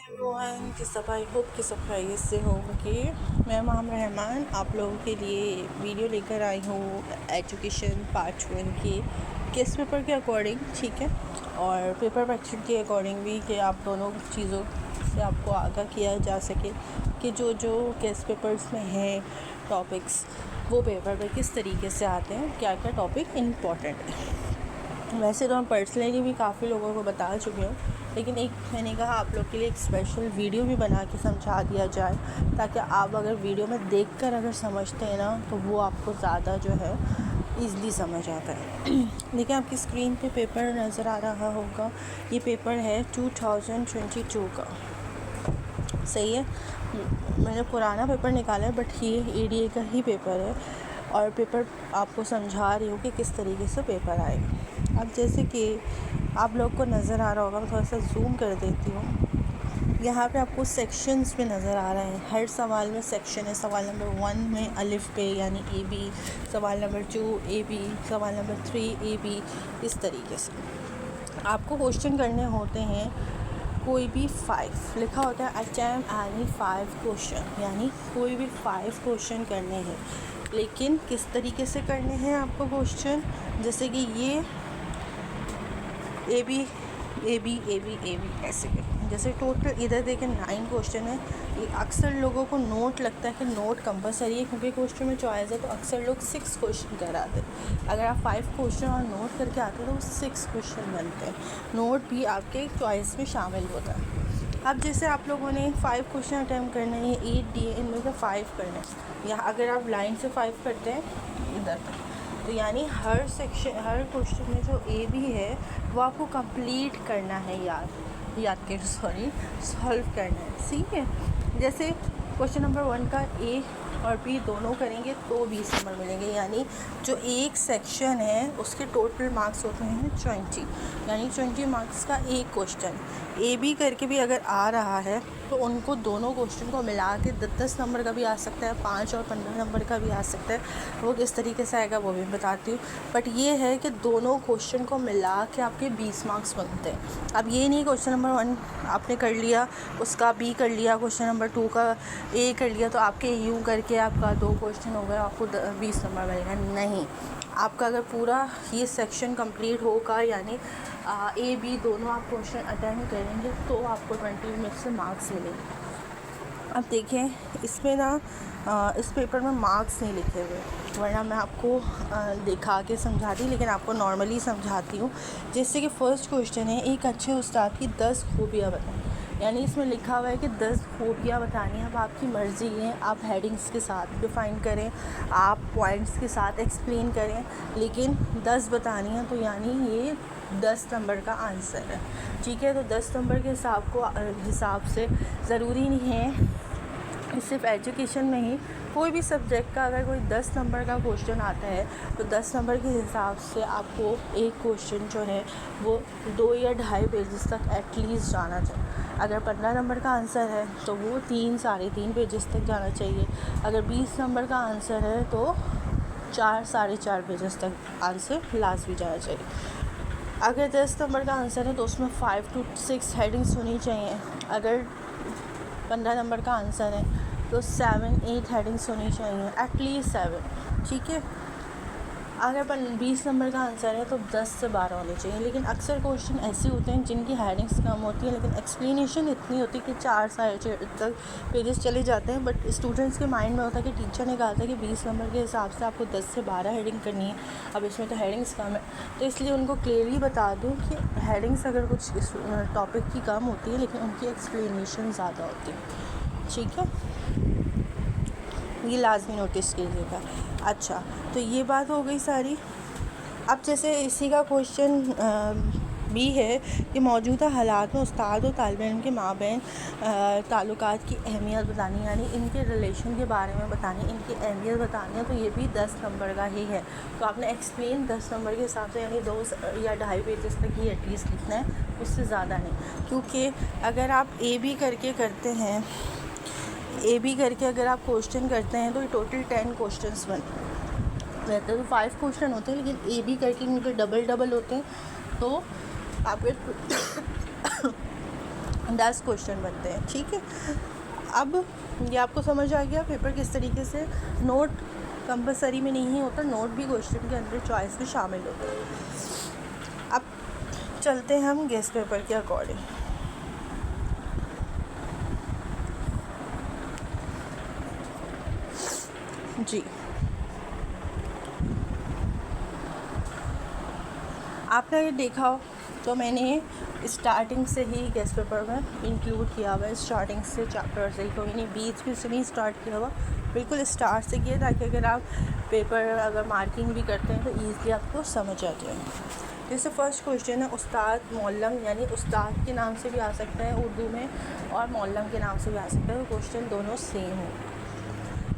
Everyone, कि सब I hope कि सब खैरियत से होंगे। मैं माम रहमान आप लोगों के लिए वीडियो लेकर आई हूँ एजुकेशन पार्ट 1 के केस पेपर के अकॉर्डिंग, ठीक है, और पेपर पैटर्न के अकॉर्डिंग भी, कि आप दोनों चीज़ों से आपको आगाह किया जा सके कि जो जो केस पेपर्स में हैं टॉपिक्स, वो पेपर पे किस तरीके से आते हैं, क्या क्या टॉपिक इम्पॉर्टेंट है। वैसे तो हम पर्सनली भी काफ़ी लोगों को बता चुके हैं, लेकिन एक मैंने कहा आप लोग के लिए एक स्पेशल वीडियो भी बना के समझा दिया जाए, ताकि आप अगर वीडियो में देखकर अगर समझते हैं ना, तो वो आपको ज़्यादा जो है ईज़िली समझ आता है। देखिए, आपकी स्क्रीन पे पेपर नज़र आ रहा होगा। ये पेपर है 2022 का, सही है। मैंने पुराना पेपर निकाला है, बट ये एडीए का ही पेपर है, और पेपर आपको समझा रही हूँ कि किस तरीके से पेपर आएगा। अब जैसे कि आप लोग को नज़र आ रहा होगा, मैं थोड़ा सा जूम कर देती हूँ। यहाँ पे आपको सेक्शंस में नज़र आ रहे हैं। हर सवाल में सेक्शन है। सवाल नंबर 1 में अलिफ पे यानी ए बी, सवाल नंबर 2 ए बी, सवाल नंबर 3 ए बी। इस तरीके से आपको क्वेश्चन करने होते हैं। कोई भी 5 लिखा होता है, अटेम्प्ट एनी 5 क्वेश्चन, यानी कोई भी 5 क्वेश्चन करने हैं। लेकिन किस तरीके से करने हैं आपको क्वेश्चन, जैसे कि ये A B A B A B A B ऐसे के, जैसे टोटल इधर देखें 9 क्वेश्चन है। ये अक्सर लोगों को नोट लगता है कि नोट कंपलसरी है, क्योंकि क्वेश्चन में चॉइस है, तो अक्सर लोग 6 क्वेश्चन कराते हैं। अगर आप 5 क्वेश्चन और नोट करके आते हैं तो वो 6 क्वेश्चन बनते हैं। नोट भी आपके चॉइस में शामिल होता है। अब जैसे आप लोगों ने 5 क्वेश्चन अटैम्प्ट करने हैं, 8 दिए, इनमें से 5 करने हैं। या अगर आप लाइन से 5 करते हैं इधर, तो यानी हर सेक्शन, हर क्वेश्चन में जो ए बी है वो आपको कंप्लीट करना है, सॉल्व करना है, ठीक है। जैसे क्वेश्चन नंबर 1 का ए और बी दोनों करेंगे तो 20 नंबर मिलेंगे, यानी जो एक सेक्शन है उसके टोटल मार्क्स होते हैं 20, यानी 20 मार्क्स का एक क्वेश्चन। ए बी करके भी अगर आ रहा है तो उनको दोनों क्वेश्चन को मिला के 10 नंबर का भी आ सकता है, 5 और 15 नंबर का भी आ सकता है। वो किस तरीके से आएगा वो भी बताती हूँ, बट ये है कि दोनों क्वेश्चन को मिला के आपके 20 मार्क्स बनते हैं। अब ये नहीं क्वेश्चन नंबर 1 आपने कर लिया, उसका बी कर लिया, क्वेश्चन नंबर 2 का ए कर लिया, तो आपके यूँ करके आपका 2 क्वेश्चन हो गए, आपको 20 नंबर मिलेगा। नहीं, आपका अगर पूरा ये सेक्शन कंप्लीट होगा, यानी ए बी दोनों आप क्वेश्चन अटेम्प्ट करेंगे, तो आपको 20 में से मार्क्स मिलेंगे। अब देखें, इसमें ना इस पेपर में मार्क्स नहीं लिखे हुए, वरना मैं आपको दिखा के समझाती, लेकिन आपको नॉर्मली समझाती हूँ। जैसे कि फर्स्ट क्वेश्चन है, एक अच्छे उस्ताद की 10 खूबियाँ बताएं। यानी इसमें लिखा हुआ है कि 10 खूबियाँ बतानी है। अब आपकी मर्ज़ी है, आप हेडिंग्स के साथ डिफ़ाइन करें, आप पॉइंट्स के साथ एक्सप्लेन करें, लेकिन 10 बतानी है, तो यानी ये 10 नंबर का आंसर है, ठीक है। तो 10 नंबर के हिसाब से ज़रूरी नहीं है सिर्फ एजुकेशन में ही, कोई भी सब्जेक्ट का अगर कोई 10 नंबर का क्वेश्चन आता है, तो 10 नंबर के हिसाब से आपको एक क्वेश्चन जो है वो 2 या 2.5 पेजेस तक एटलीस्ट जाना चाहिए। अगर 15 नंबर का आंसर है तो वो 3 साढ़े 3 पेजेस तक जाना चाहिए। अगर 20 नंबर का आंसर है तो 4 साढ़े 4 पेजेस तक आंसर लाजमी जाना चाहिए। अगर 10 नंबर का आंसर है तो उसमें 5 to 6 हेडिंग्स होनी चाहिए। अगर 15 नंबर का आंसर है तो 7-8 हेडिंग्स होनी चाहिए, एटलीस्ट 7, ठीक है। अगर 20 नंबर का आंसर है तो 10 से 12 होने चाहिए। लेकिन अक्सर क्वेश्चन ऐसे होते हैं जिनकी हेडिंग्स कम होती है, लेकिन एक्सप्लेनेशन इतनी होती है कि 4 साढ़े 4 तक पेजेस चले जाते हैं। बट स्टूडेंट्स के माइंड में होता है कि टीचर ने कहा था कि 20 नंबर के हिसाब से आपको 10 से 12 हेडिंग करनी है, अब इसमें तो हेडिंग्स कम है, तो इसलिए उनको क्लियरली बता दूँ कि हेडिंग्स अगर कुछ इस टॉपिक की कम होती है, लेकिन उनकी एक्सप्लेनेशन ज़्यादा होती है, ठीक है। ये लाजमी नोटिस कीजिएगा। अच्छा, तो ये बात हो गई सारी। अब जैसे इसी का क्वेश्चन भी है कि मौजूदा हालात में उस्ताद और तालिब इल्म के माबैन ताल्लुकात की अहमियत बतानी, यानी इनके रिलेशन के बारे में बतानी, इनकी अहमियत बतानी है, तो ये भी 10 नंबर का ही है। तो आपने एक्सप्लेन 10 नंबर के हिसाब से, यानी 2 या 2.5 पेजेस तक ही एटलीस्ट लिखना है, उससे ज़्यादा नहीं। क्योंकि अगर आप ए बी करके करते हैं, ए बी करके अगर आप क्वेश्चन करते हैं, तो ये टोटल 10 क्वेश्चंस बनते रहते हैं। तो 5 क्वेश्चन होते हैं, लेकिन ए बी करके उनके डबल होते हैं, तो आपके 10 क्वेश्चन बनते हैं, ठीक है। अब ये आपको समझ आ गया पेपर किस तरीके से, नोट कंपलसरी में नहीं होता, नोट भी क्वेश्चन के अंदर चॉइस भी शामिल होता है। अब चलते हैं हम गेस्ट पेपर के अकॉर्डिंग। जी, आपने ये देखा हो तो मैंने स्टार्टिंग से ही गेस्ट पेपर में इंक्लूड किया हुआ है, स्टार्टिंग से चैप्टर से, कोई नहीं बीच से नहीं स्टार्ट किया हुआ, बिल्कुल स्टार्ट से किया, ताकि अगर आप पेपर अगर मार्किंग भी करते हैं तो ईज़िली आपको समझ आ जाए। जैसे फर्स्ट क्वेश्चन है उस्ताद मौल्लम, यानी उस्ताद के नाम से भी आ सकता है उर्दू में और मौल्लम के नाम से भी आ सकता है, तो क्वेश्चन दोनों सेम है।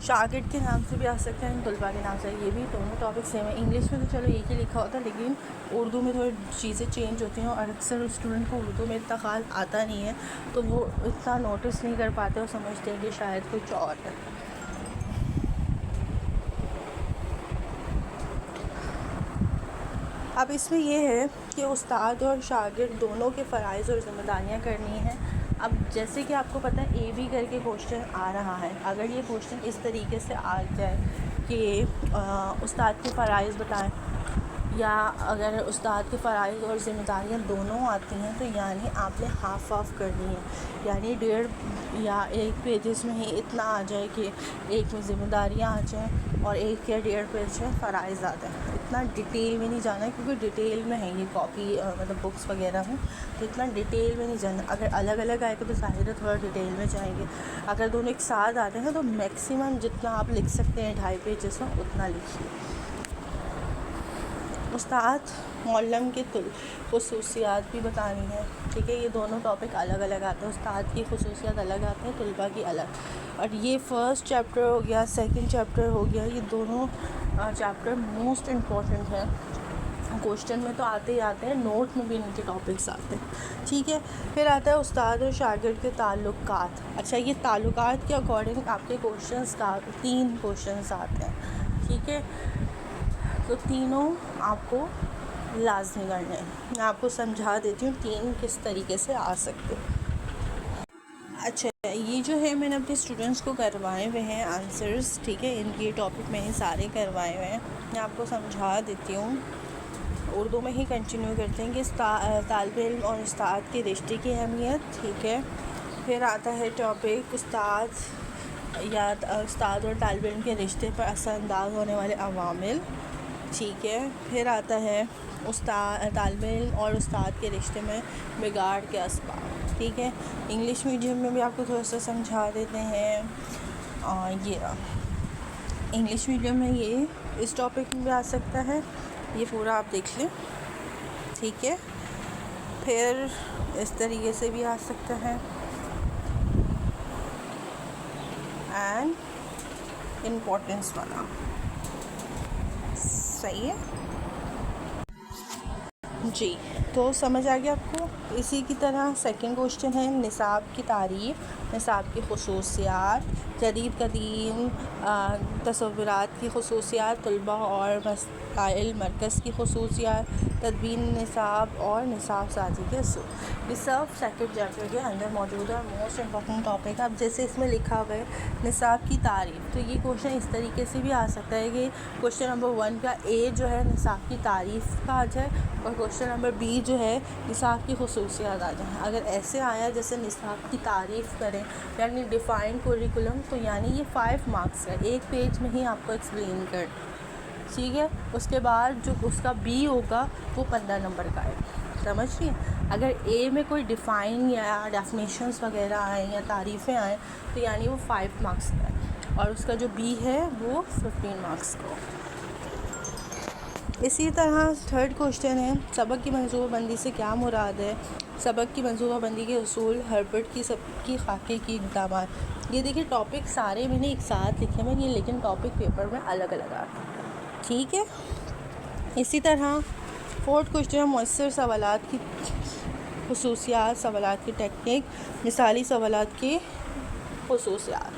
शागिर्द के नाम से भी आ सकता है, तलबा के नाम से, ये भी दोनों टॉपिक सेम है। इंग्लिश में तो चलो एक ही लिखा होता है, लेकिन उर्दू में थोड़ी चीज़ें चेंज होती हैं और अक्सर स्टूडेंट को उर्दू में इतना ख़ास आता नहीं है, तो वो इतना नोटिस नहीं कर पाते और समझते हैं कि शायद कुछ और है। अब इसमें ये है कि उस्ताद और शागिर्द दोनों के फ़राइज़ और ज़िम्मेदारियाँ करनी हैं। अब जैसे कि आपको पता है ए बी करके क्वेश्चन आ रहा है, अगर ये क्वेश्चन इस तरीके से आ जाए कि उस्ताद के फ़राइज़ बताएं, या अगर उस्ताद के फ़राइज़ और ज़िम्मेदारियाँ दोनों आती हैं, तो यानी आपने हाफ़ ऑफ करनी है, यानी 1.5 या 1 पेजेस में ही इतना आ जाए कि एक में ज़िम्मेदारियाँ आ जाएँ और 1 या 1.5 पेज में फ़राइज़ आ जाए। इतना डिटेल में नहीं जाना, क्योंकि डिटेल में है ये कॉपी मतलब बुक्स वगैरह में, तो इतना डिटेल में नहीं जाना। अगर अलग अलग आएगा तो ज़ाहिर है थोड़ा डिटेल में जाएंगे, अगर दोनों एक साथ आते हैं तो मैक्सिमम जितना आप लिख सकते हैं 2.5 पेजेस में उतना लिखिए। उस्ताद मौल्लम के खुसूसियात भी बतानी है, ठीक है। ये दोनों टॉपिक अलग अलग आते हैं, उस्ताद की खुसूसियात अलग आते हैं, तलबा की अलग। और ये फर्स्ट चैप्टर हो गया, सेकंड चैप्टर हो गया, ये दोनों चैप्टर मोस्ट इम्पॉर्टेंट है। क्वेश्चन में तो आते ही आते हैं, नोट में भी इनके टॉपिक्स आते हैं, ठीक है। फिर आता है उस्ताद और शागिर्द के ताल्लुकात। अच्छा, ये ताल्लुकात के अकॉर्डिंग आपके क्वेश्चंस का 3 क्वेश्चंस आते हैं, ठीक है। तो तीनों आपको लाज़मी करने हैं। मैं आपको समझा देती हूँ 3 किस तरीके से आ सकते हैं। अच्छा, ये जो है मैंने अपने स्टूडेंट्स को करवाए हुए हैं आंसर्स, ठीक है। इनके टॉपिक मैंने सारे करवाए हुए हैं, मैं आपको समझा देती हूँ। उर्दू में ही कंटिन्यू करते हैं कि तालिब इल्म और उस्ताद के रिश्ते की अहमियत, ठीक है। फिर आता है टॉपिक उस्ताद या उस्ताद और तालिब इल्म के रिश्ते पर असरअंदाज होने वाले अवामिल, ठीक है। फिर आता है तालिब इल्म और उस्ताद के रिश्ते में बिगाड़ के असबाब, ठीक है। इंग्लिश मीडियम में भी आपको थोड़ा सा समझा देते हैं। ये इंग्लिश मीडियम में ये इस टॉपिक में भी आ सकता है, ये पूरा आप देख लें, ठीक है। फिर इस तरीके से भी आ सकता है, एंड इम्पोर्टेंस वाला, सही है जी। तो समझ आ गया आपको। इसी की तरह सेकंड क्वेश्चन है निसाब की तारीफ़, निसाब की खुसूसियात, जदीद कदीम तसव्वुरात की खुसूसियात, तलबा और मसाइल मरकज़ की खुसूसियात, तदबीन निसाब और निसाब साजी के असूल। ये सब सेकंड चैप्टर के अंदर मौजूद है और मोस्ट इम्पॉर्टेंट टॉपिक है। अब जैसे इसमें लिखा हुआ है निसाब की तारीफ़, तो ये क्वेश्चन इस तरीके से भी आ सकता है कि क्वेश्चन नंबर 1 का ए जो है निसाब की तारीफ़ का आ जाए और क्वेश्चन नंबर बी जो है निसाब की खुसूसियात आ जाए। अगर ऐसे आया जैसे निसाब की तारीफ़ करें यानी डिफ़ाइन कुरिकुलम, तो यानी ये 5 मार्क्स है, 1 पेज में ही आपको एक्सप्लेन कर, ठीक है। उसके बाद जो उसका बी होगा वो 15 नंबर का है, समझ रही हैं। अगर ए में कोई डिफ़ाइन या डेफिनेशंस वगैरह आए या तारीफ़ें आएँ तो यानी वो 5 मार्क्स का है, और उसका जो बी है वो 15 मार्क्स का। इसी तरह थर्ड क्वेश्चन है सबक की मंसूबाबंदी से क्या मुराद है। सबक की मंसूबाबंदी के उसूल, हर्बर्ट की सबकी खाके की इक़दाम। ये देखिए टॉपिक सारे मैंने एक साथ लिखे हुए हैं, लेकिन टॉपिक पेपर में अलग अलग आते हैं, ठीक है। इसी तरह फोर्थ क्वेश्चन है मुअस्सर सवालात की खुसूसियात, सवालात की टेक्निक, मिसाली सवालात की खुसूसियात।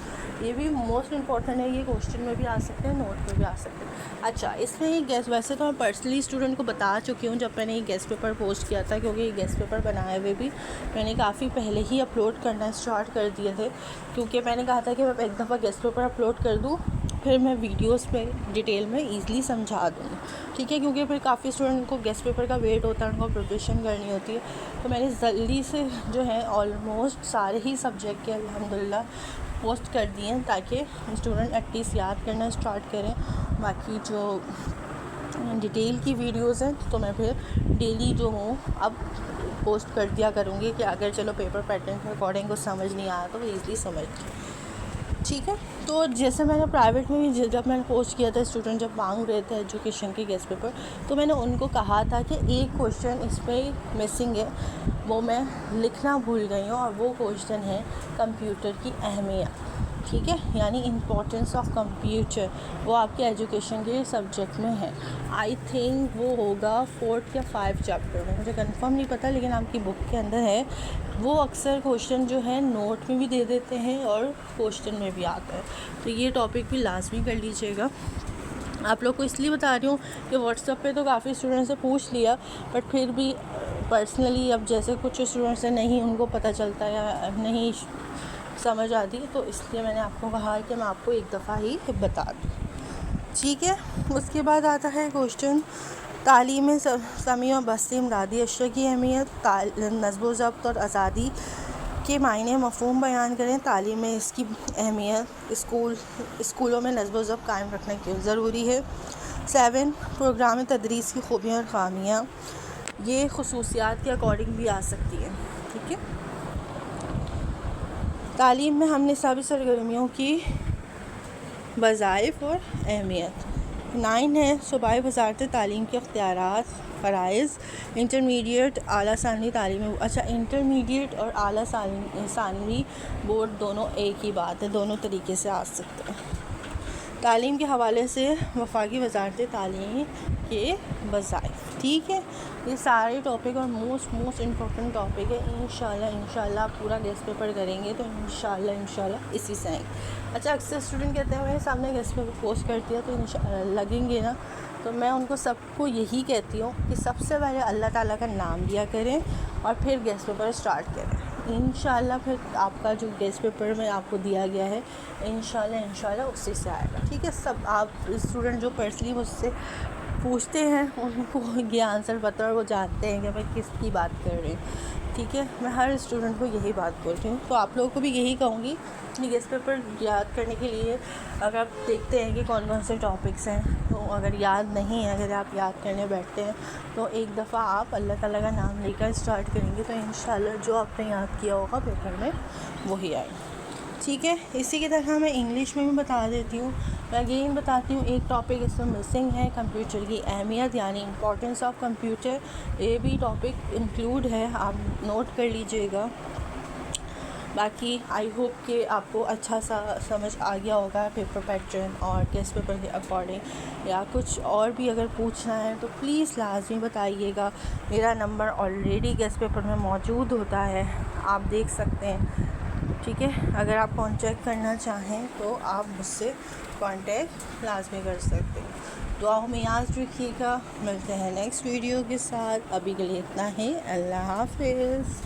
ये भी मोस्ट इम्पॉर्टेंट है, ये क्वेश्चन में भी आ सकते हैं, नोट में भी आ सकते हैं। अच्छा, इसमें ये गेस्ट, वैसे तो मैं पर्सनली स्टूडेंट को बता चुकी हूँ जब मैंने ये गेस्ट पेपर पोस्ट किया था, क्योंकि ये गेस्ट पेपर बनाए हुए भी मैंने काफ़ी पहले ही अपलोड करना स्टार्ट कर दिए थे, क्योंकि मैंने कहा था कि मैं एक दफ़ा गेस्ट पेपर अपलोड कर दूँ, फिर मैं वीडियोस पे डिटेल में ईज़िली समझा दूँगी, ठीक है, क्योंकि फिर काफ़ी स्टूडेंट को गेस्ट पेपर का वेट होता है, उनको प्रिपरेशन करनी होती है। तो मैंने जल्दी से जो है ऑलमोस्ट सारे ही सब्जेक्ट के अल्हम्दुलिल्लाह पोस्ट कर दिए हैं, ताकि स्टूडेंट एटलीस्ट याद करना स्टार्ट करें। बाकी जो डिटेल की वीडियोज़ हैं तो मैं फिर डेली जो हूँ अब पोस्ट कर दिया करूँगी, कि अगर चलो पेपर पैटर्न के अकॉर्डिंग कुछ समझ नहीं आया तो वो ईज़िली समझ, ठीक है। तो जैसे मैंने प्राइवेट में भी जब मैंने पोस्ट किया था, स्टूडेंट जब मांग रहे थे एजुकेशन के गेस्ट पेपर, तो मैंने उनको कहा था कि एक क्वेश्चन इस पर मिसिंग है, वो मैं लिखना भूल गई हूँ, और वो क्वेश्चन है कंप्यूटर की अहमियत, ठीक है, यानी इम्पोर्टेंस ऑफ कंप्यूटर। वो आपके एजुकेशन के सब्जेक्ट में है। आई थिंक वो होगा 4th या 5th चैप्टर में, मुझे कंफर्म नहीं पता, लेकिन आपकी बुक के अंदर है। वो अक्सर क्वेश्चन जो है नोट में भी दे देते हैं और क्वेश्चन में भी आता है, तो ये टॉपिक भी लाजमी कर लीजिएगा। आप लोग को इसलिए बता रही हूँ कि व्हाट्सएप पे तो काफ़ी स्टूडेंट से पूछ लिया, बट फिर भी पर्सनली अब जैसे कुछ स्टूडेंट से नहीं उनको पता चलता या नहीं समझ आती, तो इसलिए मैंने आपको कहा कि मैं आपको एक दफ़ा ही बता दूँ, ठीक है। उसके बाद आता है क्वेश्चन तालीम समी और बस्ती इमदादी अशया की अहमियत, नज़्म ज़ब्त और आज़ादी के मायने मफ़हूम बयान करें, तालीम में इसकी अहमियत, स्कूलों में नज़्म ज़ब्त कायम रखना क्यों ज़रूरी है। 7 प्रोग्राम तदरीस की खूबियाँ और ख़ामियाँ, ये खुसूसियात के अकॉर्डिंग भी आ सकती है, ठीक है। तालीम में हमने सभी सरगर्मियों की वज़ाइफ और अहमियत। 9 है सूबाई वज़ारत तालीम के इख्तियारात, फ़राइज़, इंटरमीडिएट आला सानवी तालीम। अच्छा, इंटरमीडिएट और आला सानवी बोर्ड दोनों एक ही बात है, दोनों तरीके से आ सकते हैं। तालीम के हवाले से वफाकी वज़ारत तालीम के वज़ाइफ, ठीक है। ये सारे टॉपिक और मोस्ट इम्पोर्टेंट टॉपिक है। इंशाल्लाह पूरा गेस्ट पेपर करेंगे तो इंशाल्लाह इसी से आएंगे। अच्छा, अक्सर स्टूडेंट कहते हैं मेरे सामने गेस्ट पेपर पोस्ट कर दिया तो इंशाल्लाह लगेंगे ना, तो मैं उनको सबको यही कहती हूँ कि सबसे पहले अल्लाह ताला का नाम लिया करें और फिर गेस्ट पेपर स्टार्ट करें। इंशाल्लाह फिर आपका जो गेस्ट पेपर में आपको दिया गया है इंशाल्लाह उसी से आएगा, ठीक है। सब आप स्टूडेंट जो पर्सनली मुझसे पूछते हैं उनको ये आंसर पता और वो जानते हैं कि मैं किसकी बात कर रही हूँ, ठीक है। मैं हर स्टूडेंट को यही बात बोल रही हूँ, तो आप लोगों को भी यही कहूँगी कि गेस्ट पेपर याद करने के लिए अगर आप देखते हैं कि कौन कौन से टॉपिक्स हैं, तो अगर याद नहीं है, अगर आप याद करने बैठते हैं तो एक दफ़ा आप अल्लाह ताला का नाम लेकर स्टार्ट करेंगे तो इंशाल्लाह जो आपने याद किया होगा पेपर में वही आएगा, ठीक है। इसी की तरह मैं इंग्लिश में भी बता देती हूँ। मैं अगेन बताती हूँ, एक टॉपिक इसमें मिसिंग है, कंप्यूटर की अहमियत यानी इम्पोर्टेंस ऑफ कंप्यूटर। ये भी टॉपिक इंक्लूड है, आप नोट कर लीजिएगा। बाकी आई होप कि आपको अच्छा सा समझ आ गया होगा पेपर पैटर्न और गेस्ट पेपर के अकॉर्डिंग, या कुछ और भी अगर पूछना है तो प्लीज़ लाजमी बताइएगा। मेरा नंबर ऑलरेडी गेस्ट पेपर में मौजूद होता है, आप देख सकते हैं, ठीक है। अगर आप कॉन्टैक्ट करना चाहें तो आप मुझसे कॉन्टैक्ट लाजमी कर सकते हैं। दुआओं में याद रखिएगा। मिलते हैं नेक्स्ट वीडियो के साथ, अभी के लिए इतना ही। अल्लाह हाफ़िज़।